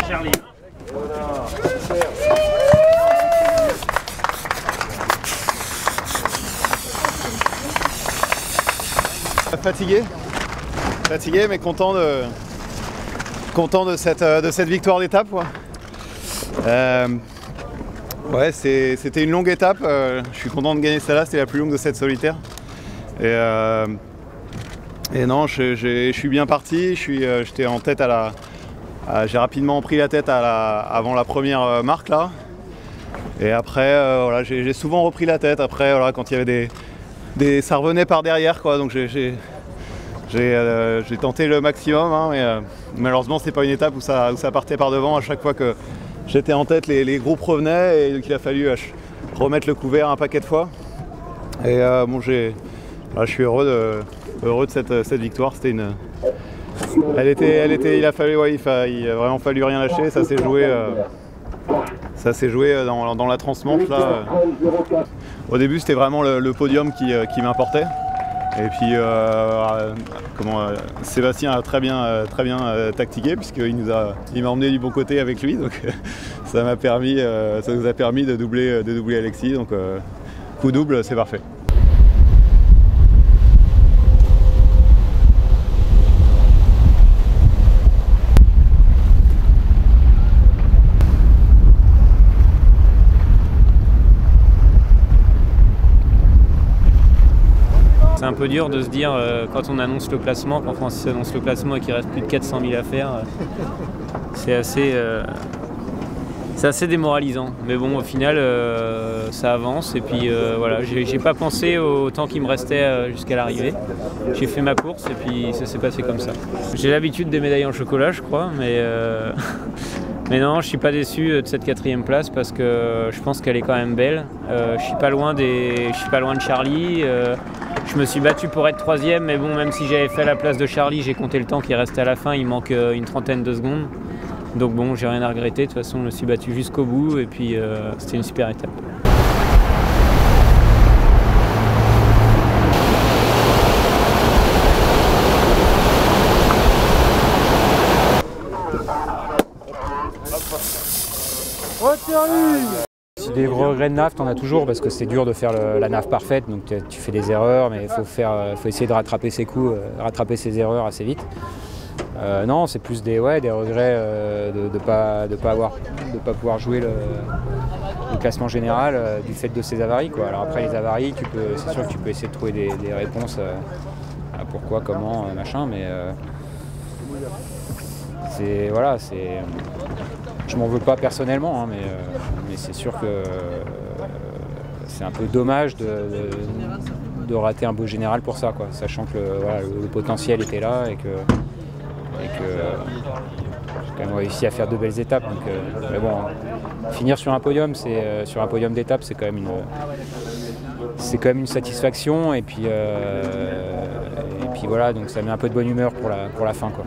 Charlie. Fatigué mais content de cette victoire d'étape. Ouais, c'était une longue étape, je suis content de gagner celle-là, c'était la plus longue de cette solitaire. Et non, je suis bien parti, j'étais en tête j'ai rapidement pris la tête avant la première marque là. Et après, voilà, j'ai souvent repris la tête, après voilà, quand il y avait ça revenait par derrière quoi, donc j'ai tenté le maximum, hein, mais malheureusement c'est pas une étape où ça partait par devant. À chaque fois que j'étais en tête, les groupes revenaient et donc il a fallu remettre le couvert un paquet de fois. Et bon, je suis heureux de cette victoire. C'était il a vraiment fallu rien lâcher. Ça s'est joué dans la transmanche là. Au début c'était vraiment le podium qui m'importait. Et puis Sébastien a très bien tactiqué puisqu'il m'a emmené du bon côté avec lui, donc ça nous a permis de doubler Alexis, donc coup double, c'est parfait. C'est un peu dur de se dire quand on annonce le classement, quand Francis annonce le classement et qu'il reste plus de 400 000 à faire, c'est assez démoralisant. Mais bon, au final, ça avance et puis voilà, j'ai pas pensé au temps qui me restait jusqu'à l'arrivée. J'ai fait ma course et puis ça s'est passé comme ça. J'ai l'habitude des médailles en chocolat, je crois, mais non, je suis pas déçu de cette 4e place parce que je pense qu'elle est quand même belle. Je suis pas loin de Charlie. Je me suis battu pour être 3e, mais bon, même si j'avais fait la place de Charlie, j'ai compté le temps qui restait à la fin, il manque une trentaine de secondes. Donc bon, j'ai rien à regretter, de toute façon, je me suis battu jusqu'au bout et puis c'était une super étape. Des gros regrets de NAF, t'en as toujours parce que c'est dur de faire la NAF parfaite, donc tu fais des erreurs, mais il faut essayer de rattraper ses coups, rattraper ses erreurs assez vite. Non, c'est plus des regrets de pas pouvoir jouer le classement général du fait de ces avaries, quoi. Alors après les avaries, c'est sûr que tu peux essayer de trouver des réponses à pourquoi, comment, machin, mais je m'en veux pas personnellement, hein, mais c'est sûr que c'est un peu dommage de rater un beau général pour ça, quoi, sachant que le potentiel était là et que j'ai quand même réussi à faire de belles étapes. Donc, mais bon, finir sur un podium, sur un podium d'étape, c'est quand même une satisfaction et puis voilà, donc ça met un peu de bonne humeur pour la fin, quoi.